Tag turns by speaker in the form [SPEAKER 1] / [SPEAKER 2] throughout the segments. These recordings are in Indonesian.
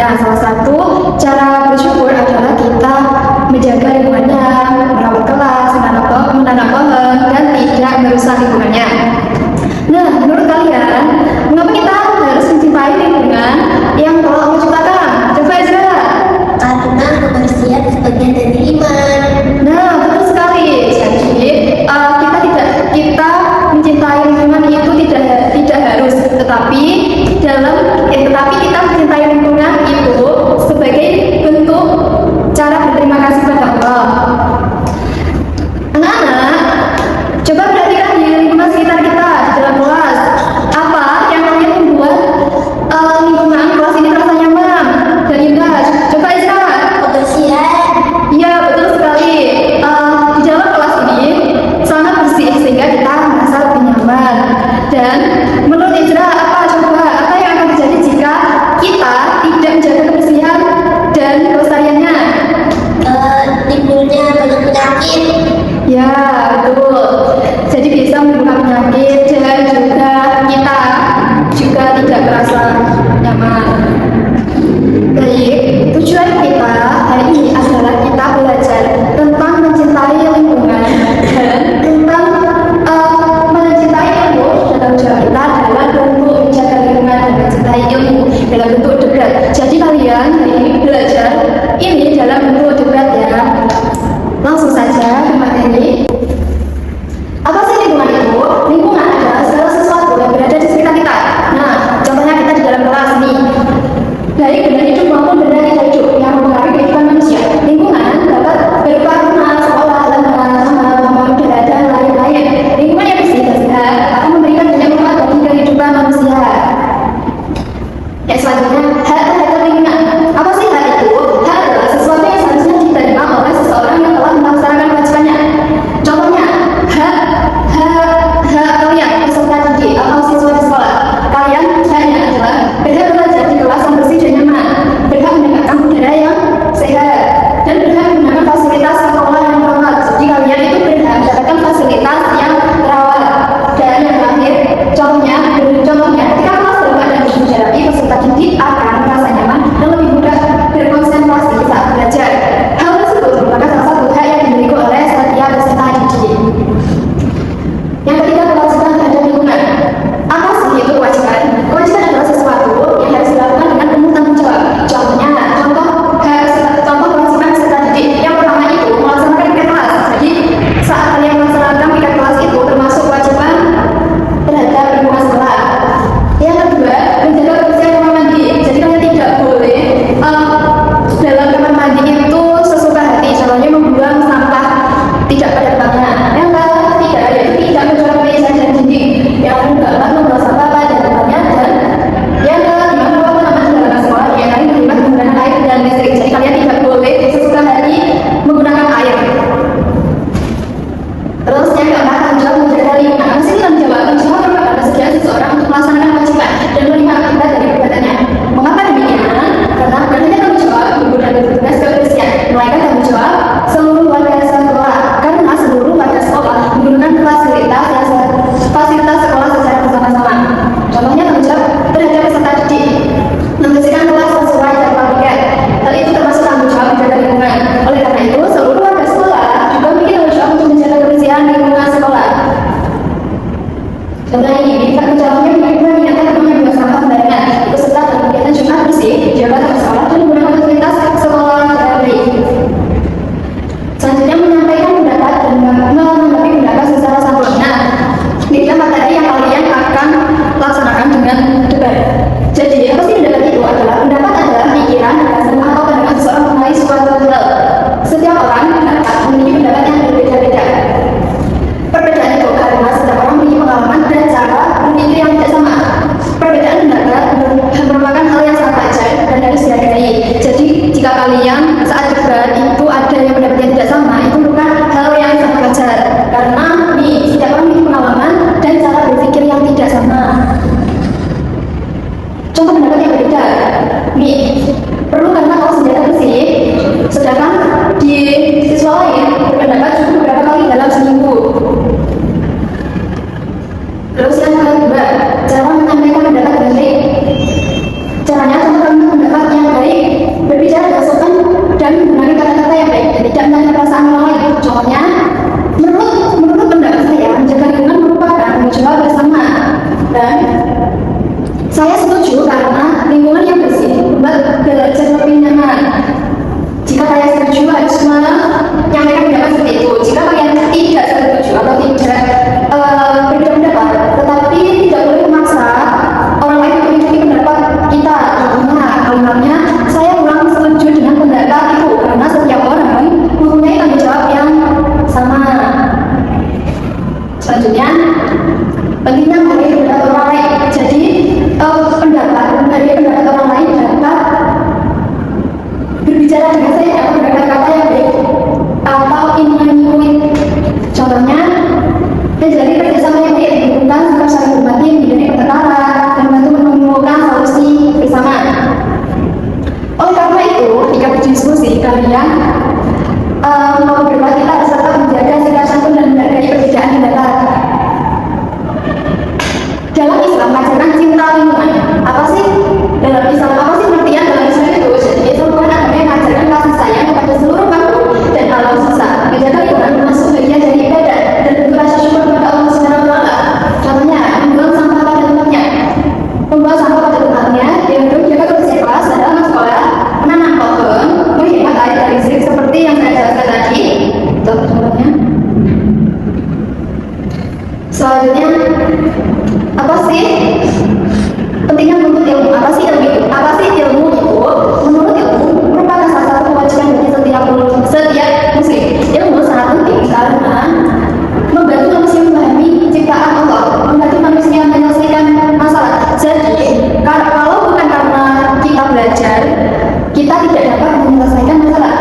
[SPEAKER 1] lingkungannya. Salah satu cara bersyukur adalah kita menjaga lingkungannya, merawat kelas, menanam pohon, dan tidak merusak lingkungannya. Nah, menurut kalian, mengapa kita harus mencintai lingkungan yang telah Allah ciptakan? Coba aja.
[SPEAKER 2] Karena kebersihan sebagian dari iman.
[SPEAKER 1] Nah, betul sekali. Jadi, kita mencintai lingkungan itu tidak harus, tetapi kita mencintai lingkungan itu sebagai bentuk cara berterima kasih pada Allah. Anak-anak, coba perhatikan di lingkungan sekitar kita di dalam kelas. Apa yang kalian membuat lingkungan kelas ini terasa nyaman dan indah? Coba Isra.
[SPEAKER 2] Kebersihan.
[SPEAKER 1] Iya, betul sekali. Di dalam kelas ini sangat bersih sehingga kita merasa lebih nyaman. Dan menurut Isra, apa yang akan terjadi jika kita tidak menjaga kebersihan dan kelestariannya?
[SPEAKER 2] Timbulnya banyak penyakit.
[SPEAKER 1] Ya, betul. Jadi bisa menimbulkan penyakit dan juga kita juga tidak merasa nyaman. Baik, tujuan kita hari ini adalah kita belajar tentang mencintai lingkungan dan tentang mencintai ilmu dalam usaha kita dalam bentuk menjaga lingkungan dan mencintai ilmu dalam bentuk debat. Jadi kalian hari ini belajar ini dalam bentuk debat ya. Langsung saja ke materi. Apa sih lingkungan itu? Lingkungan adalah segala sesuatu yang berada di sekitar kita. Nah, contohnya kita di dalam kelas nih. Baik benda hidup maupun benda tidak hidup yang mempengaruhi kehidupan manusia. Lingkungan dapat berupa rumah, sekolah, lembaga, taman, udara, dan lain-lain. Lingkungan yang bersih dan sehat akan memberikan banyak manfaat bagi kehidupan manusia. Selanjutnya, hak terhadap lingkungan. Apa sih hak itu? Hak adalah sesuatu yang seharusnya diterima oleh seseorang yang telah melaksanakan kewajibannya. Contohnya, hak kalian peserta didik atau siswa di sekolah. Kalian haknya adalah berhak belajar di kelas yang bersih dan nyaman, berhak mendapatkan udara yang sehat, dan berhak menggunakan fasilitas sekolah yang terawat. Jadi kalian itu berhak mendapatkan fasilitas yang terawat. Dan yang terakhir, contohnya ketika kelas dalam keadaan berjarak, peserta didik akan merasa nyaman dan lebih mudah berkonsentrasi saat belajar. Hal tersebut merupakan salah satu hak yang dimiliki oleh setiap peserta didik. Yang ketiga, kewajiban terhadap lingkungan. Apa sih itu kewajiban? Kewajiban adalah sesuatu yang harus dilakukan dengan penuh tanggung jawab. Contoh kewajiban peserta didik. Yang pertama itu melaksanakan piket kelas. Jadi saat kalian melaksanakan piket kelas itu termasuk kewajiban terhadap lingkungan sekolah. Yang kedua, menjaga kebersihan kamar mandi. Jadi kalian tidak boleh dalam kamar mandi itu sesuka hati. Contohnya membuang sampah tidak pada tempatnya. Yang ketiga yaitu tidak mencoret meja dan dinding. Yang keempat, membuang sampah pada tempatnya. Dan yang kelima, merawat tanaman di dalam sekolah. Yang kalian terlibat menggunakan air dan listrik. Jadi kalian tidak boleh sesuka hati menggunakan air. Terus yang keempat, tanggung jawab menjaga lingkungan. Apa sih tanggung jawab? Tanggung jawab merupakan kesediaan seseorang untuk melaksanakan kewajiban dan menerima akibat dari perbuatannya. Mengapa demikian? Karena bukan hanya tanggung jawab guru dan bertugas kebersihan, melainkan tanggung jawab seluruh warga sekolah. Karena seluruh warga sekolah menggunakan fasilitas sekolah secara bersama-sama. Contohnya tanggung jawab terhadap peserta didik, membersihkan kelas sesuai jadwal piket. Hal itu termasuk tanggung jawab menjaga lingkungan. Oleh karena itu, seluruh warga sekolah juga memiliki tanggung jawab untuk menjaga kebersihan lingkungan sekolah. Contohnya ini, contohnya bagaimana mengingatkan teman yang membuang sampah sembarangan. Peserta dalam kegiatan Jumat bersih, jaga taman sekolah dan menggunakan fasilitas sekolah secara baik. Selanjutnya menyampaikan pendapat dan menanggapi pendapat secara santun. Nah, ini materi yang kalian akan laksanakan dengan debat. Jadi, apa sih pendapat itu? Pendapat adalah pikiran, alasan atau pandangan seseorang mengenai suatu hal. Setiap orang memiliki pendapat yang berbeda-beda. Perbedaan itu karena setiap orang memiliki pengalaman dan cara berpikir yang tidak sama. Perbedaan pendapat merupakan hal yang sangat wajar dan harus dihargai. Jadi, jika kalian saat debat itu ada yang pendapat yang tidak sama, itu bukan hal yang sangat wajar. Karena setiap orang memiliki pengalaman dan cara berpikir yang tidak sama. Contoh pendapat yang berbeda. Perlu karena kalau senjata bersih, sedangkan di siswa lain berpendapat cukup beberapa kali dalam seminggu. Terus yang kedua, cara menyampaikan pendapat baik. Caranya contohkan pendapat yang baik tidak menyakiti perasaan orang lain. Contohnya, menurut pendapat saya, menjaga lingkungan merupakan tanggung jawab bersama. Dan saya setuju karena lingkungan yang bersih membuat belajar lebih nyaman. Jika kalian setuju, harus menyampaikan pendapat seperti itu. Jika kalian tidak setuju atau tidak berbeda pendapat, tetapi tidak boleh memaksa orang lain untuk mengikuti pendapat kita. Contohnya, kalimatnya, saya kurang setuju dengan pendapat itu karena setiap orang mempunyai tanggung jawab yang sama. Selanjutnya, pentingnya menghargai pendapat orang lain. Jadi, menghargai pendapat orang lain dapat berbicara dengan saya atau berkata-kata yang baik atau ingin. Contohnya, menjadi kerjasama yang baik dibutuhkan sikap saling berbagi, menjadi perkara dan membantu menemukan solusi bersama. Oleh karena itu, ketika berdiskusi kalian mau berbuat, kita harus tetap menjaga sikap santun dan menghargai perbedaan pendapat. Dalam Islam mengajarkan cinta lingkungan. Apa sih dalam Islam? Apa sih pengertian dalam Islam itu? Jadi Islam bukan agama yang mengajarkan kasih sayang kepada seluruh makhluk dan alam semesta. Menjaga lingkungan termasuk bagian dari ibadah dan bentuk rasa syukur kepada Allah Subhanahu wa Ta'ala. Contohnya, membuang sampah pada tempatnya. Membuang sampah pada tempatnya, yang kedua jaga kebersihan kelas dan dalam sekolah, menanam pohon, menghemat air dan listrik seperti yang saya jelaskan tadi. Contohnya. Selanjutnya, apa sih pentingnya menuntut ilmu? Apa sih ilmu itu? Apa sih ilmu itu? Menurut ilmu merupakan salah satu kewajiban bagi setiap muslim. Ilmu sangat penting karena membantu manusia memahami ciptaan Allah, membantu manusia menyelesaikan masalah. Jadi kalau bukan karena kita belajar, kita tidak dapat menyelesaikan masalah.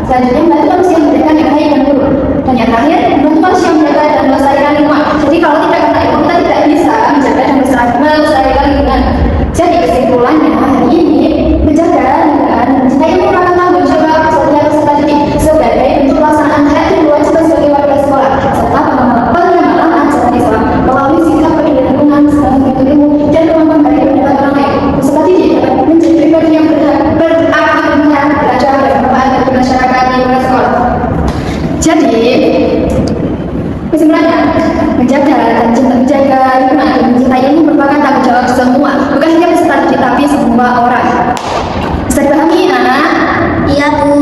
[SPEAKER 1] Selanjutnya, membantu manusia memberikan yang baik dan buruk. Dan yang terakhir, membantu manusia menjaga dan melestarikan lingkungan. Jadi kalau tidak karena itu, kita tidak bisa menjaga dan melestarikan lingkungan. Jadi kesimpulannya hari ini, menjaga lingkungan mencintai merupakan tanggung jawab setiap peserta didik sebagai bentuk pelaksanaan hak dan kewajiban sebagai warga sekolah serta pengembangan ajaran Islam melalui sikap peduli lingkungan sebagai bentuk ilmu dan kemampuan dari pendapat orang lain. Peserta didik dapat menjadi pribadi yang beraktif belajar bermanfaat bagi masyarakat di luar sekolah. Jadi kesimpulannya, menjaga lingkungan dan mencintai ilmu merupakan tanggung jawab semua, bukan hanya peserta didik tapi semua orang. Bisa dipahami, anak?
[SPEAKER 2] Iya, Bu.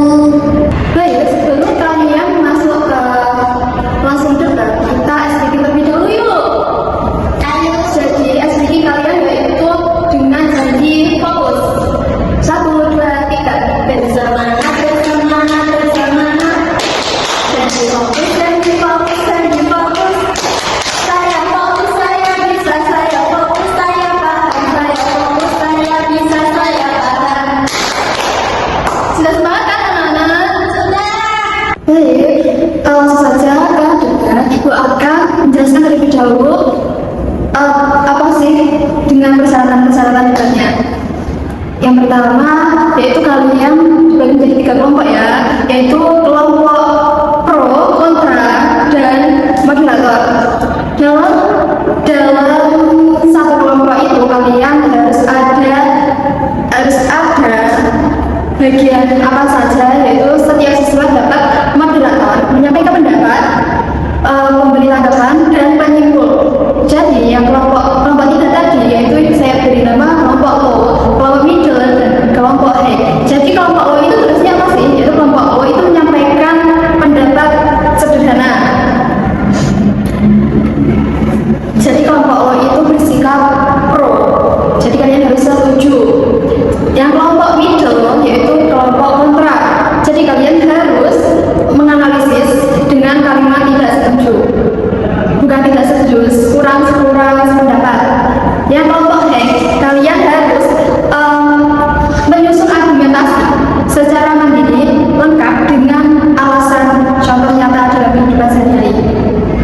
[SPEAKER 1] Baik, sebelum kalian masuk ke langsung debat, kita SPK terlebih dahulu yuk.
[SPEAKER 2] Ayo.
[SPEAKER 1] Jadi SPK kalian yaitu dengan janji fokus. 1, 2, 3. Bersemangat. Janji fokus. Saya fokus, saya bisa, saya fokus, saya paham, saya fokus, saya bisa, saya paham. Sudah semangat kan anak-anak?
[SPEAKER 2] Sudah.
[SPEAKER 1] Baik, langsung saja ke debat. Ibu akan menjelaskan terlebih dahulu apa sih dengan persyaratan-persyaratan debatnya. Yang pertama, yaitu kalian dibagi menjadi 3 kelompok ya, yaitu kelompok pro, kontra, dan moderator. Dalam satu kelompok itu kalian harus ada bagian apa saja, yaitu setiap siswa dapat moderator menyampaikan pendapat, memberi tanggapan dan penyimpul. Jadi yang kelompok 3 tadi yaitu saya beri nama kelompok O, kelompok middle dan kelompok H. Jadi kelompok O itu tugasnya apa sih? Yaitu kelompok O itu menyampaikan pendapat sederhana. Jadi kelompok O itu bersikap pro. Jadi kalian harus setuju. Yang kelompok middle yaitu kelompok kontra. Jadi kalian harus menganalisis dengan kalimat tidak setuju. Bukan tidak setuju, kurang pendapat. Yang kelompok H, kalian harus menyusun argumentasi secara mandiri lengkap dengan alasan contoh nyata dalam kehidupan sehari-hari.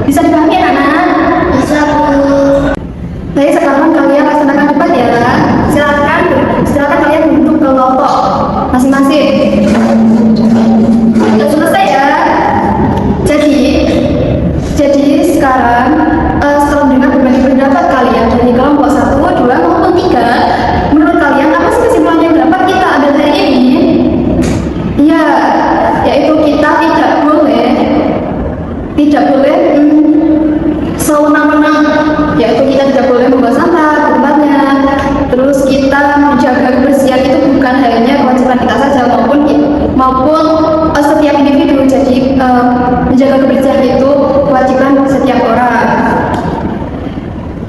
[SPEAKER 1] Bisa dipahami anak?
[SPEAKER 2] Bisa, Bu.
[SPEAKER 1] Baik, sekarang kalian laksanakan debat ya. Silakan kalian duduk ke kelompok masing-masing. Sudah selesai ya. Jadi sekarang setelah mendengar berbagai pendapat kalian dari kelompok 1, 2 maupun 3, menurut kalian apa sih kesimpulan yang dapat kita ambil hari ini? Iya, yaitu kita tidak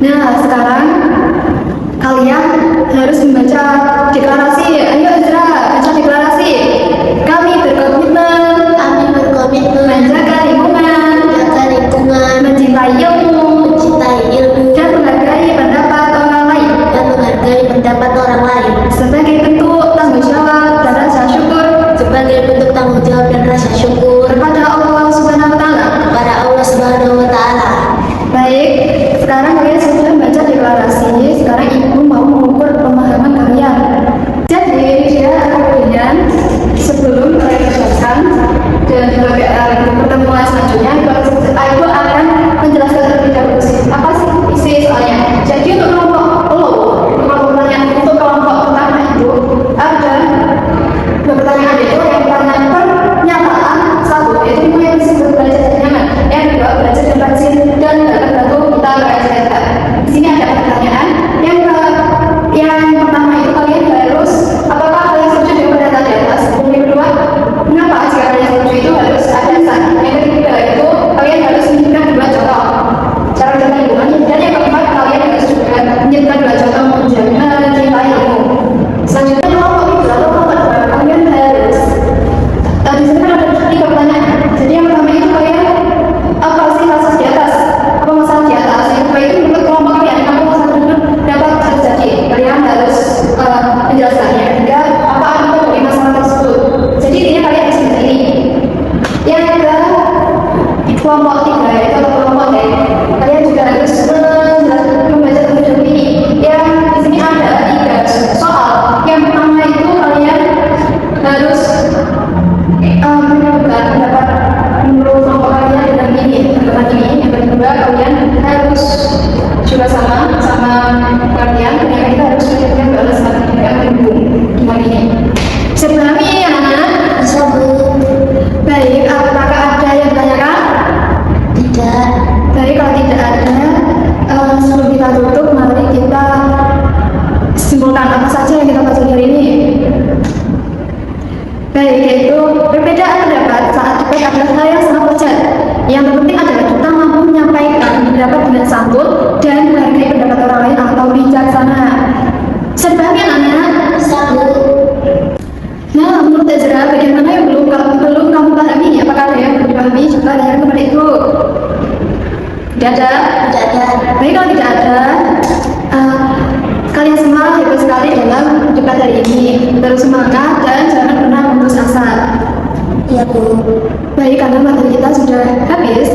[SPEAKER 1] Nah, sekarang kalian harus membaca deklarasi. Ayo Ezra, baca deklarasi. Kami berkomitmen
[SPEAKER 2] Kami berkomitmen
[SPEAKER 1] menjaga lingkungan,
[SPEAKER 2] menjaga lingkungan,
[SPEAKER 1] mencintai ilmu,
[SPEAKER 2] mencintai ilmu,
[SPEAKER 1] dan menghargai pendapat orang lain
[SPEAKER 2] dan menghargai pendapat orang lain
[SPEAKER 1] sebagai bentuk tanggung jawab dan rasa syukur
[SPEAKER 2] sebagai bentuk tanggung jawab dan rasa syukur
[SPEAKER 1] kepada Allah Subhanahu wa Ta'ala.
[SPEAKER 2] kepada Allah Subhanahu wa Ta'ala.
[SPEAKER 1] Baik, sekarang kalian sudah baca deklarasi. Sekarang ibu mau mengukur pemahaman kalian. Jadi, kemudian sebelum kalian ucapkan dan di pertemuan selanjutnya, ibu akan menjelaskan terlebih dahulu apa sih isi soalnya. Jadi untuk kelompok pertanyaan untuk kelompok pertama itu ada pertanyaan itu yang pertama pernyataan satu, yaitu ibu yang disebut belajar dan nyaman, yang kedua belajar dan rajin dan bantu kita belajar. Di sini ada pertanyaan yang pertama itu kalian harus apakah kalian setuju dengan pernyataan di atas? Yang kedua, kenapa jika kalian setuju itu harus ada alasan? Yang ketiga itu kalian harus menunjukkan dua contoh cara menjaga lingkungan, dan yang keempat kalian harus juga menunjukkan dua contoh mencintai ilmu. Selanjutnya kelompok itu atau kelompok dua, kalian harus di sini kan ada tiga pertanyaan. Jadi yang pertama itu kalian apa sih kasus di atas? Apa masalah di atas? Yang kedua itu menurut kelompok kalian apa masalah tersebut dapat terjadi? Kalian harus menjelaskannya. Ketiga, apa arti dari masalah tersebut? Jadi intinya kalian harus ini. Yang kedua, kelompok tiga yaitu kelompok D. Kalian juga harus membaca terlebih dahulu ini. Yang di sini ada tiga soal. Yang pertama itu kalian harus menyebutkan pendapat menurut kelompok kalian tentang ini. Yang kedua kalian harus juga sama kalian. Yang ketiga harus menunjukkan bahwa sama tidak mendukung dengan ini. Sebelumnya ya anak.
[SPEAKER 2] Bisa Bu?
[SPEAKER 1] Baik, apakah ada yang ditanyakan?
[SPEAKER 2] Tidak.
[SPEAKER 1] Baik, kalau tidak ada, sebelum kita tutup, mari kita simpulkan apa saja yang kita pelajari hari ini. Baik, yaitu perbedaan pendapat saat debat adalah hal yang sangat wajar. Yang terpenting adalah kita mampu menyampaikan pendapat dengan santun dan menghargai pendapat orang lain atau bijaksana. Sebagian anak,
[SPEAKER 2] Bisa Bu?
[SPEAKER 1] nah menurut Ezra, bagaimana yang belum kamu pahami? Apakah ada yang belum dipahami? Coba lihat kepada itu. Tidak ada?
[SPEAKER 2] Tidak ada.
[SPEAKER 1] Baik, kalau tidak ada, kalian semua hebat sekali dalam debat hari ini. Terus semangat dan jangan pernah putus asa.
[SPEAKER 2] Iya Bu.
[SPEAKER 1] Baik, karena materi kita sudah habis,